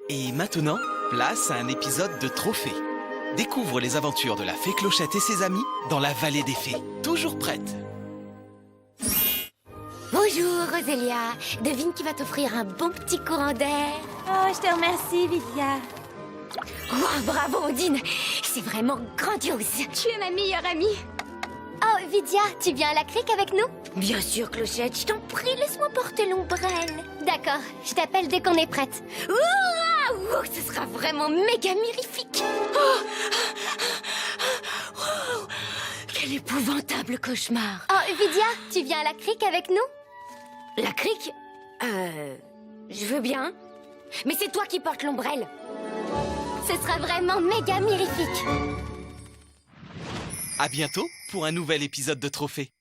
Et maintenant, place à un épisode de Trophée. Découvre les aventures de la fée Clochette et ses amis dans la vallée des fées. Toujours prête. Bonjour Rosélia, devine qui va t'offrir un bon petit courant d'air. Oh, je te remercie, Vidia. Oh, bravo Ondine, c'est vraiment grandiose. Tu es ma meilleure amie. Oh Vidia, tu viens à la crique avec nous? Bien sûr Clochette, je t'en prie, laisse-moi porter l'ombrelle. D'accord, je t'appelle dès qu'on est prête. Ouah, ce sera vraiment méga mirifique. Oh, wow, quel épouvantable cauchemar. Oh Vidia, tu viens à la crique avec nous? La crique? Je veux bien. Mais c'est toi qui portes l'ombrelle. Ce sera vraiment méga mirifique. À bientôt pour un nouvel épisode de Trophée.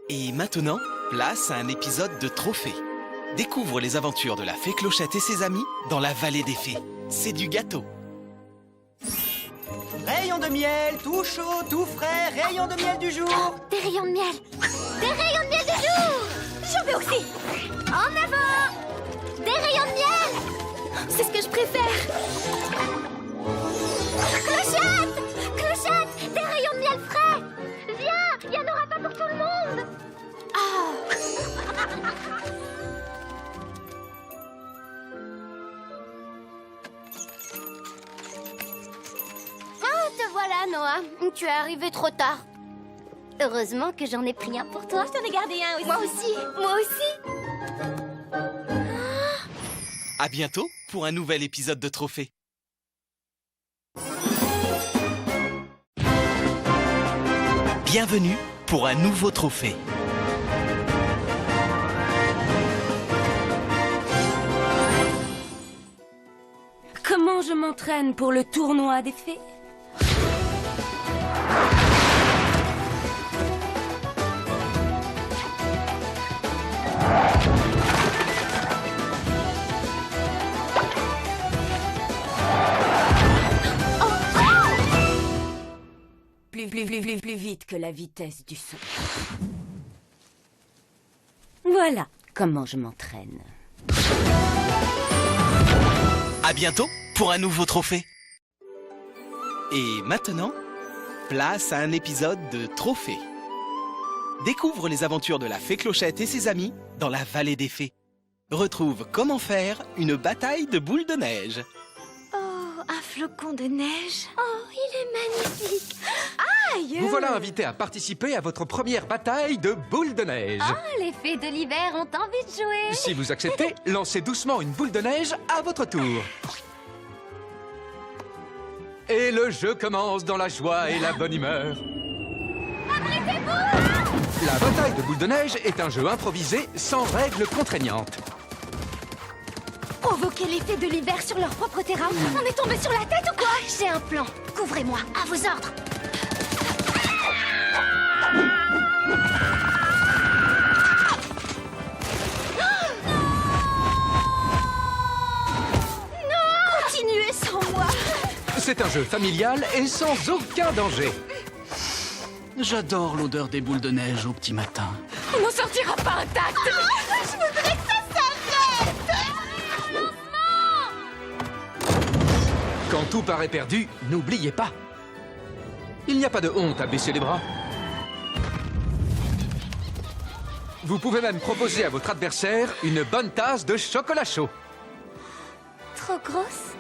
Et maintenant, place à un épisode de Trophée. Découvre les aventures de la fée Clochette et ses amis dans la vallée des fées. C'est du gâteau. Rayons de miel, tout chaud, tout frais, rayons de miel du jour. Des rayons de miel. Des rayons de miel de jour. J'en veux aussi. En avant. Des rayons de miel. C'est ce que je préfère. Clochette. Clochette, des rayons de miel frais. Viens, il y en aura pas pour tout le monde. Ah, te voilà, Noah. Tu es arrivé trop tard. Heureusement que j'en ai pris un pour toi. Je t'en ai gardé un aussi. Moi aussi. Moi aussi. À bientôt pour un nouvel épisode de Trophée. Bienvenue pour un nouveau trophée. Comment je m'entraîne pour le tournoi des fées? Plus vite que la vitesse du son. Voilà comment je m'entraîne. À bientôt pour un nouveau trophée. Et maintenant, place à un épisode de Trophée. Découvre les aventures de la fée Clochette et ses amis dans la vallée des fées. Retrouve comment faire une bataille de boules de neige. Oh, un flocon de neige. Oh, il est magnifique. Aïe! Vous voilà invité à participer à votre première bataille de boules de neige. Oh, les fées de l'hiver ont envie de jouer. Si vous acceptez, lancez doucement une boule de neige à votre tour. Et le jeu commence dans la joie et la bonne humeur. Abritez-vous! La bataille de boules de neige est un jeu improvisé sans règles contraignantes. Provoquer les fées de l'hiver sur leur propre terrain. On est tombé sur la tête ou quoi? J'ai un plan. Couvrez-moi, à vos ordres. Non! Continuez sans moi. C'est un jeu familial et sans aucun danger. J'adore l'odeur des boules de neige au petit matin. On n'en sortira pas intact. Je voudrais que ça s'arrête. Quand tout paraît perdu, n'oubliez pas. Il n'y a pas de honte à baisser les bras. Vous pouvez même proposer à votre adversaire une bonne tasse de chocolat chaud. Trop grosse?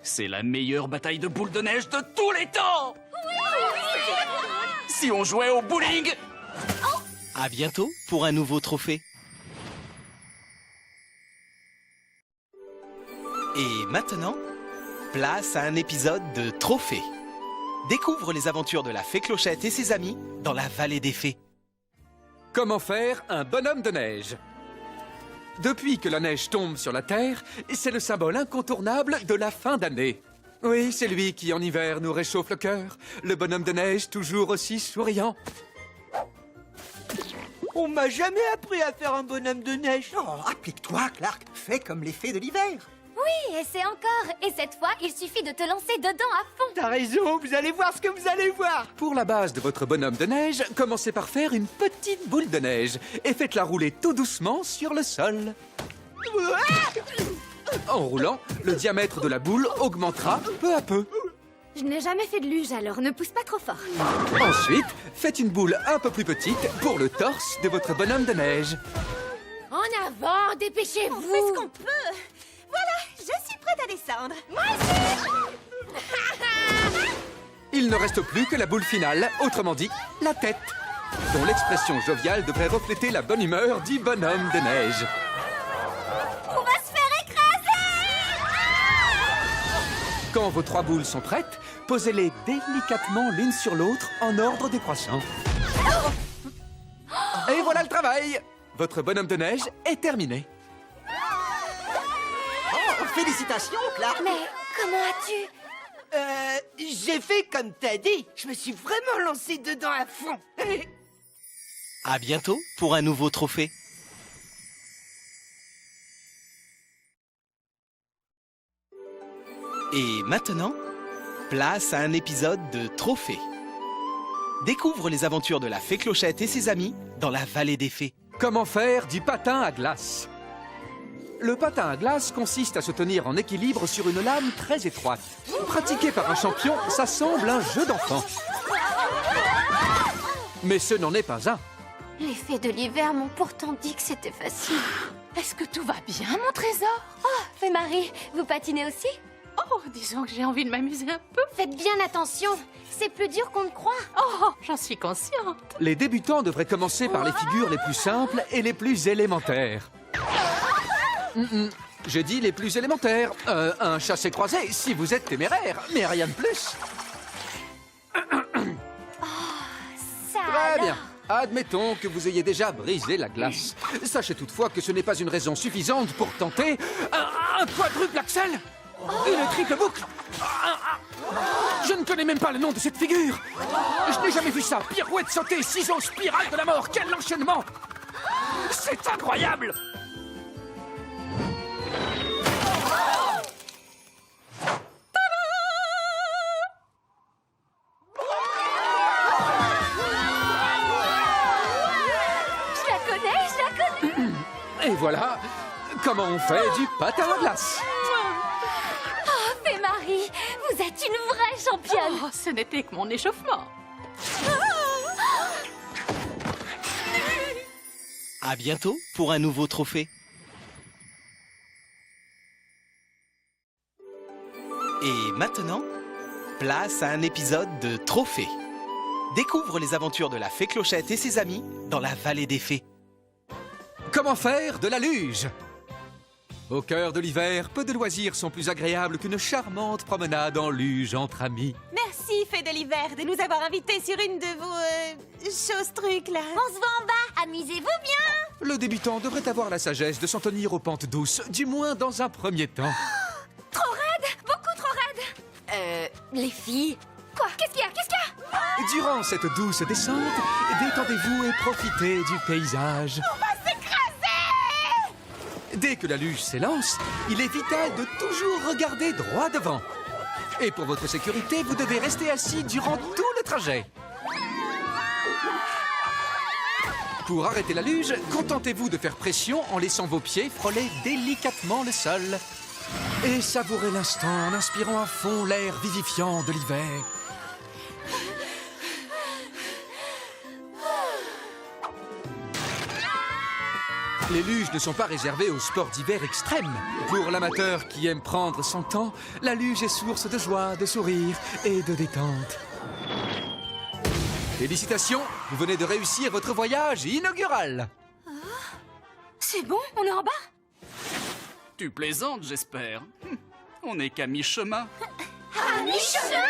C'est la meilleure bataille de boules de neige de tous les temps. Si on jouait au bowling. À bientôt pour un nouveau trophée. Et maintenant, place à un épisode de Trophée. Découvre les aventures de la fée Clochette et ses amis dans la vallée des fées. Comment faire un bonhomme de neige? Depuis que la neige tombe sur la Terre, c'est le symbole incontournable de la fin d'année. Oui, c'est lui qui, en hiver, nous réchauffe le cœur. Le bonhomme de neige, toujours aussi souriant. On m'a jamais appris à faire un bonhomme de neige. Oh, applique-toi, Clark. Fais comme les fées de l'hiver. Oui, et c'est encore. Et cette fois, il suffit de te lancer dedans à fond. T'as raison, vous allez voir ce que vous allez voir. Pour la base de votre bonhomme de neige, commencez par faire une petite boule de neige et faites-la rouler tout doucement sur le sol. En roulant, le diamètre de la boule augmentera peu à peu. Je n'ai jamais fait de luge, alors ne pousse pas trop fort. Ensuite, faites une boule un peu plus petite pour le torse de votre bonhomme de neige. En avant, dépêchez-vous. On fait ce qu'on peut. Voilà, je suis prête à descendre. Il ne reste plus que la boule finale, autrement dit, la tête, dont l'expression joviale devrait refléter la bonne humeur du bonhomme de neige. On va se faire écraser. Quand vos 3 boules sont prêtes, posez-les délicatement l'une sur l'autre en ordre décroissant. Et voilà le travail! Votre bonhomme de neige est terminé. Oh, félicitations, Clark. Mais comment as-tu... J'ai fait comme t'as dit. Je me suis vraiment lancé dedans à fond. À bientôt pour un nouveau trophée. Et maintenant, place à un épisode de Trophée. Découvre les aventures de la fée Clochette et ses amis dans la vallée des fées. Comment faire du patin à glace? Le patin à glace consiste à se tenir en équilibre sur une lame très étroite. Pratiqué par un champion, ça semble un jeu d'enfant. Mais ce n'en est pas un. Les fées de l'hiver m'ont pourtant dit que c'était facile. Est-ce que tout va bien, mon trésor? Oh, Fée Marie, vous patinez aussi? Oh, disons que j'ai envie de m'amuser un peu. Faites bien attention, c'est plus dur qu'on ne croit. Oh, j'en suis consciente. Les débutants devraient commencer par les figures les plus simples et les plus élémentaires. J'ai dit les plus élémentaires. Un chassé-croisé, si vous êtes téméraire, mais rien de plus. Ça Très alors. bien. Admettons que vous ayez déjà brisé la glace. Sachez toutefois que ce n'est pas une raison suffisante pour tenter un quadruple axel. Une triple boucle. Je ne connais même pas le nom de cette figure. Je n'ai jamais vu ça. Pirouette sautée, ciseaux, spirale de la mort. Quel enchaînement! C'est incroyable! Je la connais. Et voilà comment on fait du patin à glace. Oh, Fée Marie, vous êtes une vraie championne. Oh, ce n'était que mon échauffement. À bientôt pour un nouveau trophée. Et maintenant, place à un épisode de Trophée. Découvre les aventures de la fée Clochette et ses amis dans la vallée des fées. Comment faire de la luge? Au cœur de l'hiver, peu de loisirs sont plus agréables qu'une charmante promenade en luge entre amis. Merci, Fée de l'hiver, de nous avoir invités sur une de vos choses-trucs, là. On se voit en bas, amusez-vous bien. Le débutant devrait avoir la sagesse de s'en tenir aux pentes douces, du moins dans un premier temps. Trop raide, beaucoup trop raide. Les filles. Quoi? Qu'est-ce qu'il y a? Durant cette douce descente, détendez-vous et profitez du paysage. On va s'écraser! Dès que la luge s'élance, il est vital de toujours regarder droit devant. Et pour votre sécurité, vous devez rester assis durant tout le trajet. Pour arrêter la luge, contentez-vous de faire pression en laissant vos pieds frôler délicatement le sol. Et savourez l'instant en inspirant à fond l'air vivifiant de l'hiver. Les luges ne sont pas réservées aux sports d'hiver extrêmes. Pour l'amateur qui aime prendre son temps, la luge est source de joie, de sourire et de détente. Félicitations, vous venez de réussir votre voyage inaugural. C'est bon, on est en bas? Tu plaisantes, j'espère. On n'est qu'à mi-chemin. À mi-chemin.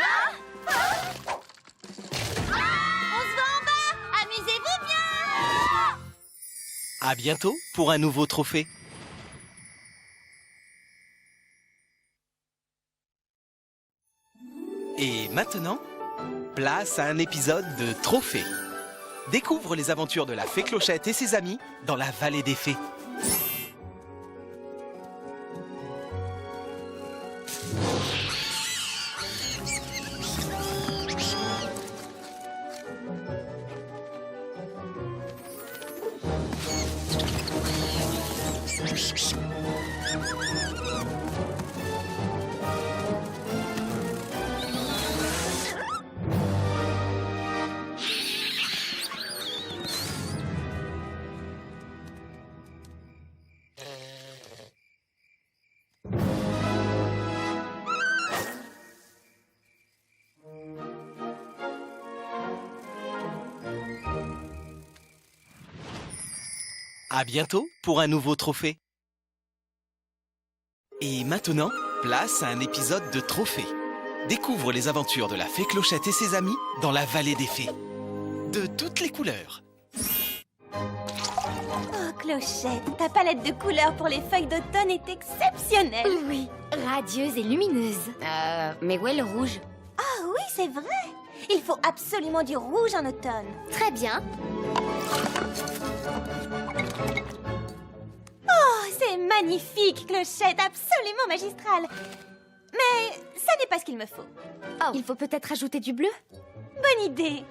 On se voit en bas, amusez-vous bien. À bientôt pour un nouveau trophée. Et maintenant, place à un épisode de Trophée. Découvre les aventures de la fée Clochette et ses amis dans la vallée des fées. À bientôt pour un nouveau trophée. Et maintenant, place à un épisode de Trophée. Découvre les aventures de la fée Clochette et ses amis dans la vallée des fées. De toutes les couleurs. Oh, Clochette, ta palette de couleurs pour les feuilles d'automne est exceptionnelle. Oui, radieuse et lumineuse. Mais où est le rouge? Ah oui, c'est vrai. Il faut absolument du rouge en automne. Très bien. Oh, c'est magnifique, Clochette, absolument magistral. Mais ça n'est pas ce qu'il me faut. Oh, il faut peut-être ajouter du bleu? Bonne idée.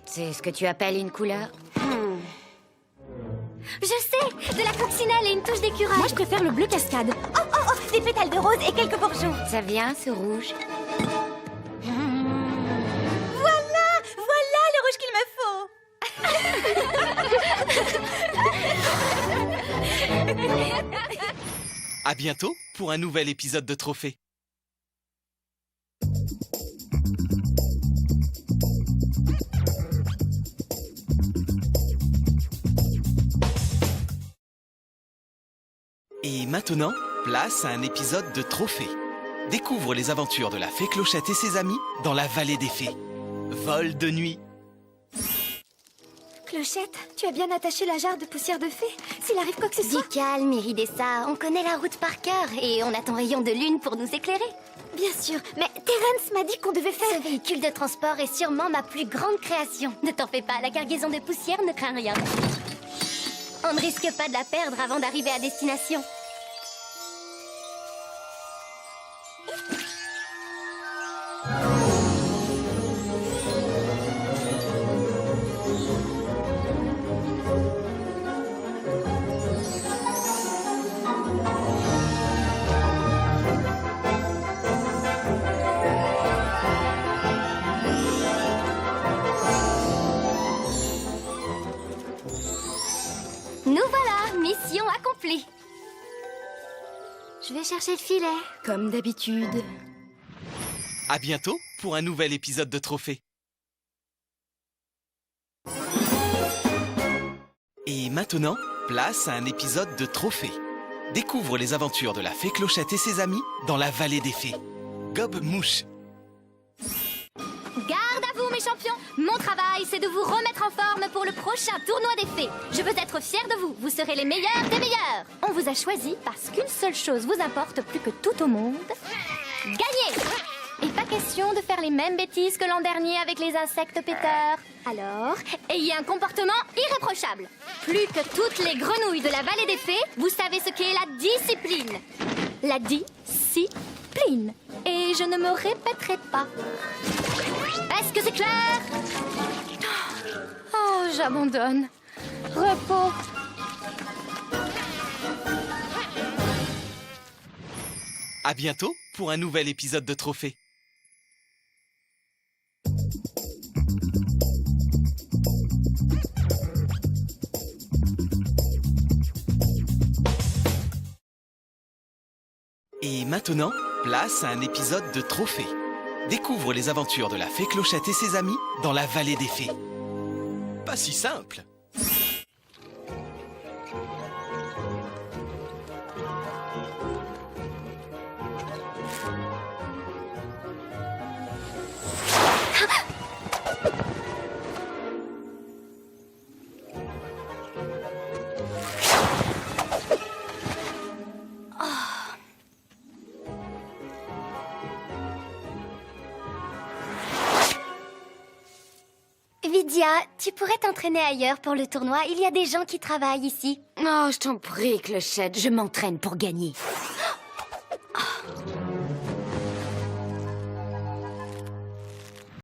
C'est ce que tu appelles une couleur? Je sais, de la coccinelle et une touche d'écureuil. Moi, je préfère le bleu cascade. Oh, oh, oh, des pétales de rose et quelques bourgeons. Ça vient, ce rouge? Voilà, voilà le rouge qu'il me faut. À bientôt pour un nouvel épisode de Trophée. Et maintenant, place à un épisode de Trophée. Découvre les aventures de la fée Clochette et ses amis dans la vallée des fées. Vol de nuit. Clochette, tu as bien attaché la jarre de poussière de fée. S'il arrive quoi que ce soit... Dis calme, Iridessa. On connaît la route par cœur et on a ton rayon de lune pour nous éclairer. Bien sûr, mais Terence m'a dit qu'on devait faire... Ce véhicule de transport est sûrement ma plus grande création. Ne t'en fais pas, la cargaison de poussière ne craint rien. On ne risque pas de la perdre avant d'arriver à destination. Nous voilà, mission accomplie. Je vais chercher le filet, comme d'habitude. À bientôt pour un nouvel épisode de Trophée. Et maintenant, place à un épisode de Trophée. Découvre les aventures de la fée Clochette et ses amis dans la vallée des fées. Gobe Mouche. Garde à vous, mes champions! Mon travail, c'est de vous remettre en forme pour le prochain tournoi des fées. Je veux être fière de vous. Vous serez les meilleurs des meilleurs. On vous a choisi parce qu'une seule chose vous importe plus que tout au monde. Gagner! Et pas question de faire les mêmes bêtises que l'an dernier avec les insectes péteurs. Alors, ayez un comportement irréprochable. Plus que toutes les grenouilles de la vallée des fées, vous savez ce qu'est la discipline. La discipline. Et je ne me répéterai pas. Est-ce que c'est clair? Oh, j'abandonne. Repos. À bientôt pour un nouvel épisode de Trophée. Et maintenant, place à un épisode de Trophée. Découvre les aventures de la fée Clochette et ses amis dans la vallée des fées. Pas si simple. Vidia, tu pourrais t'entraîner ailleurs pour le tournoi. Il y a des gens qui travaillent ici. Oh, je t'en prie, Clochette, je m'entraîne pour gagner.